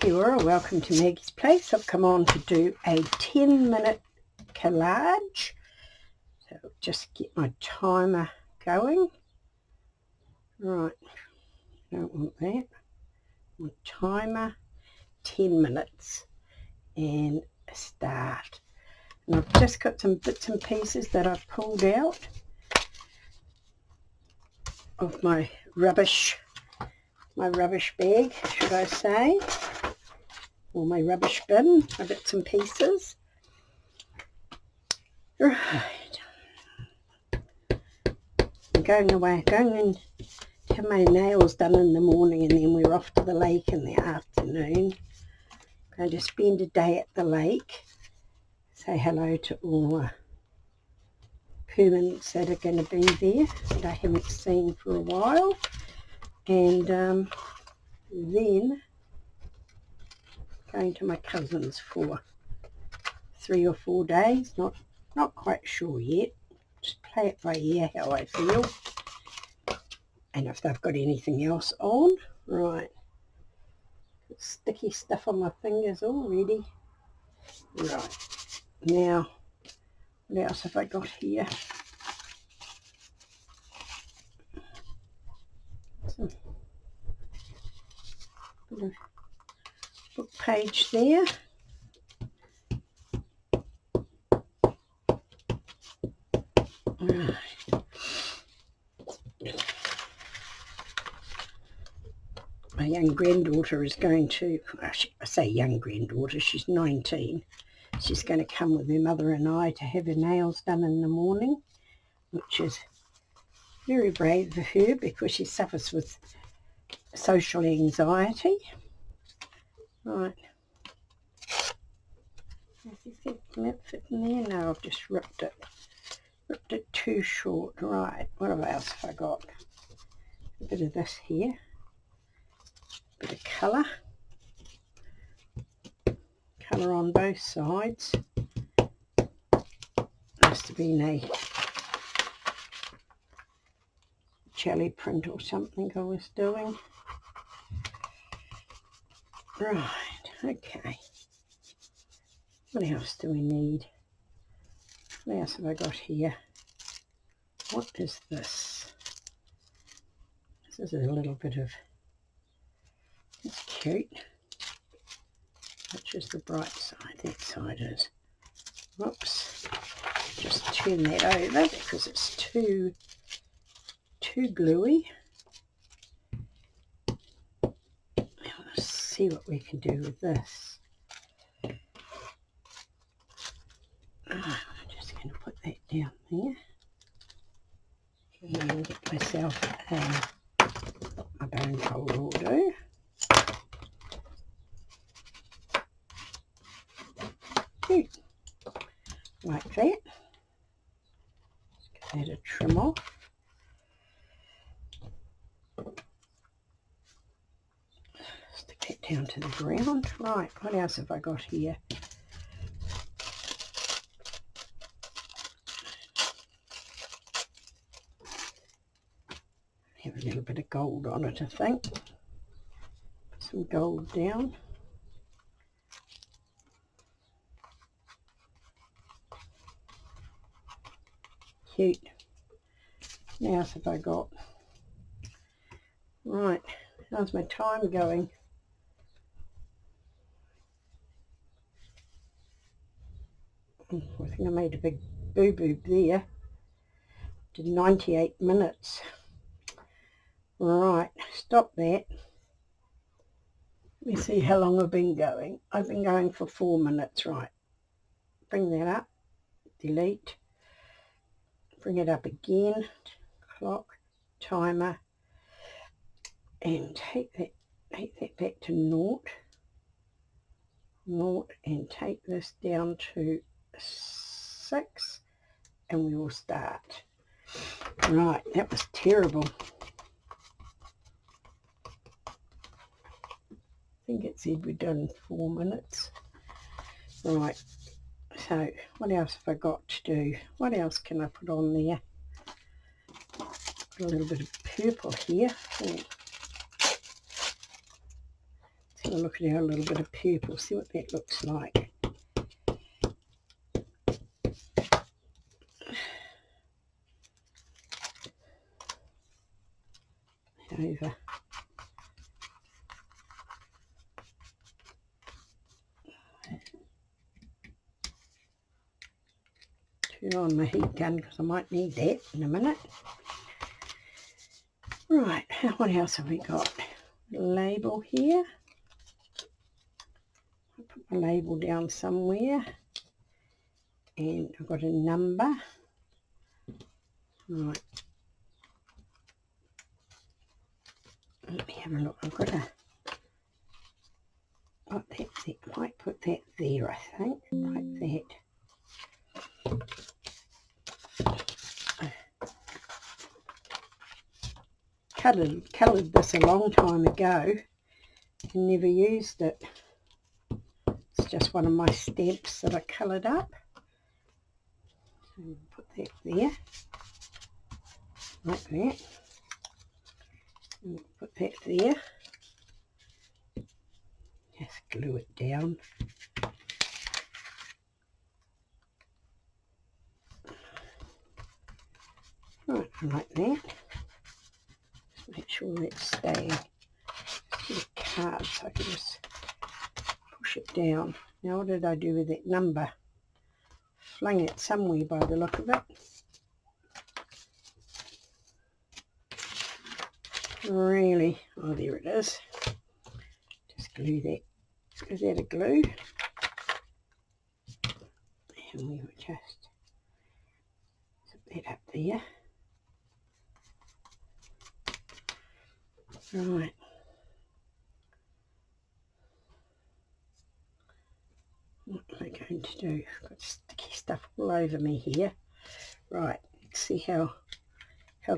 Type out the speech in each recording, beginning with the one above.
Kia ora, welcome to Maggie's Place. I've come on to do a 10-minute collage. So just get my timer going. Right, don't want that. My timer, 10 minutes and start. And I've just got some bits and pieces that I've pulled out of my rubbish bag, should I say, or my rubbish bin, my bits and pieces. Right, I'm going in to have my nails done in the morning, and then we're off to the lake in the afternoon. I'm going to spend a day at the lake, say hello to all the permanents that are going to be there that I haven't seen for a while, and then going to my cousin's for 3 or 4 days, not quite sure yet. Just play it by ear how I feel, and if they've got anything else on. Right, got sticky stuff on my fingers already. Right, now what else have I got here? Some bit of book page there. Right. My young granddaughter is going to, I say young granddaughter, she's 19. She's going to come with her mother and I to have her nails done in the morning, which is very brave of her because she suffers with social anxiety. Right. Do you think that fit in there? No, I've just ripped it too short. Right, what else have I got? A bit of this here, a bit of colour on both sides. Must have been a jelly print or something I was doing. Right, okay. What else do we need? What else have I got here? What is this? This is a little bit of, it's cute. Which is the bright side? That side is. Whoops. Just turn that over because it's too gluey. Let's see what we can do with this. I'm just going to put that down there. And then get myself my bone fold will do. Cute. Like that. Let's give that a trim off. Stick that down to the ground. Right, what else have I got here? Have a little bit of gold on it, I think. Put some gold down. Cute. What else have I got? Right, how's my time going? I think I made a big boo-boo there. Did 98 minutes. Right, stop that. Let me see how long I've been going. I've been going for 4 minutes. Right, bring that up, delete, bring it up again, clock, timer, and take that back to 0, and take this down to 6, and we will start. Right, that was terrible. I think it said we're done 4 minutes. Right, so what else have I got to do? What else can I put on there? Got a little bit of purple here. Let's have a look at our little bit of purple, see what that looks like. Over. Turn on my heat gun because I might need that in a minute. Right, what else have we got? A label here. I'll put my label down somewhere. And I've got a number. Right. Let me have a look. I've got a... Oh, that's it. I might put that there, I think. Like that. Coloured this a long time ago and never used it. It's just one of my stamps that I coloured up. So put that there, like that. And put that there. Just glue it down. Right, like that. Just make sure that's staying. Just get a card so I can just push it down. Now what did I do with that number? Flung it somewhere by the look of it. Really, oh there it is. Just glue that. Is that a glue? And we will just put that up there. Right. What am I going to do? I've got sticky stuff all over me here. Right, let's see how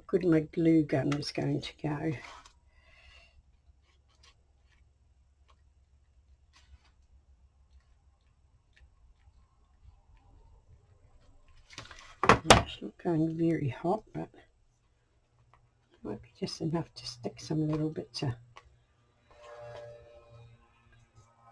good my glue gun is going to go. It's not going very hot, but it might be just enough to stick some little bits of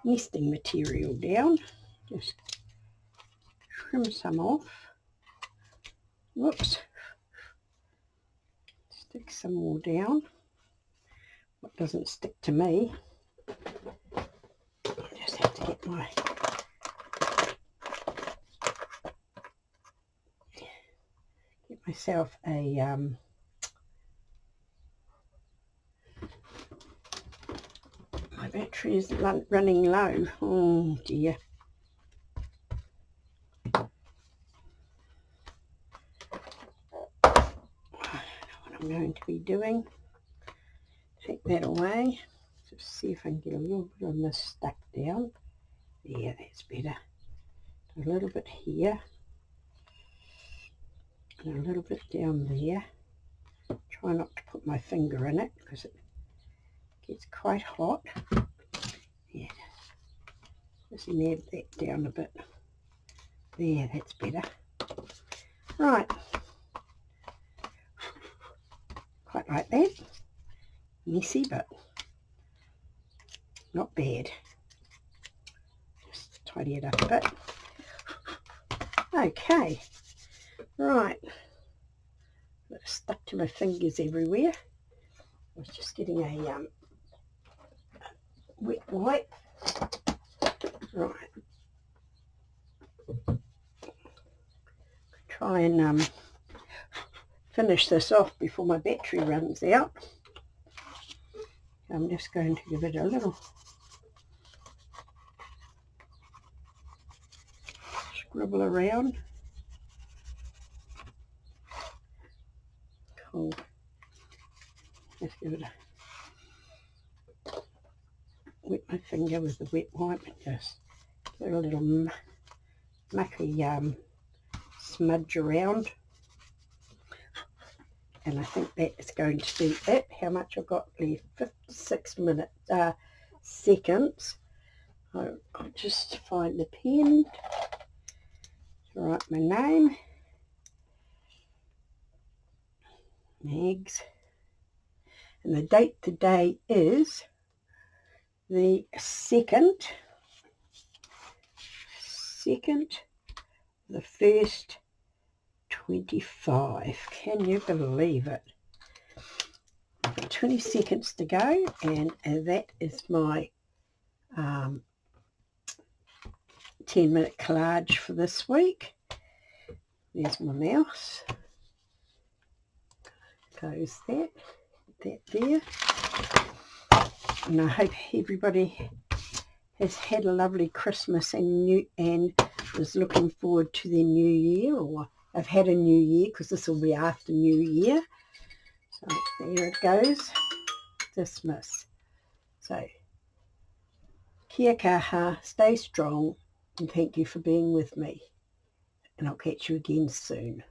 nesting material down. Just trim some off. Whoops. Stick some more down. What doesn't stick to me. I just have to get myself a my battery is running low. Oh dear. I don't know what I'm going to be doing. Take that away. Just see if I can get a little bit of this stuck down. Yeah, that's better. A little bit here. And a little bit down there. Try not to put my finger in it because it gets quite hot. Yeah, just nab that down a bit. There, that's better. Right. Quite like that. Messy, but not bad. Just tidy it up a bit. Okay. Right. It's stuck to my fingers everywhere. I was just getting a wet wipe. Right. Try and finish this off before my battery runs out. I'm just going to give it a little scribble around. Cool. Just give it a wet my finger with the wet wipe and just get a little mucky smudge around. And I think that is going to be it. How much I've got left? 56 seconds. I'll just find the pen to write my name. Mags. And the date today is the second, the first 25. Can you believe it? I've got 20 seconds to go, and that is my 10-minute collage for this week. There's my mouse. Goes that there. And I hope everybody has had a lovely Christmas and is looking forward to their new year, or have had a new year, because this will be after New Year. So there it goes. Dismiss. So kia kaha, stay strong, and thank you for being with me. And I'll catch you again soon.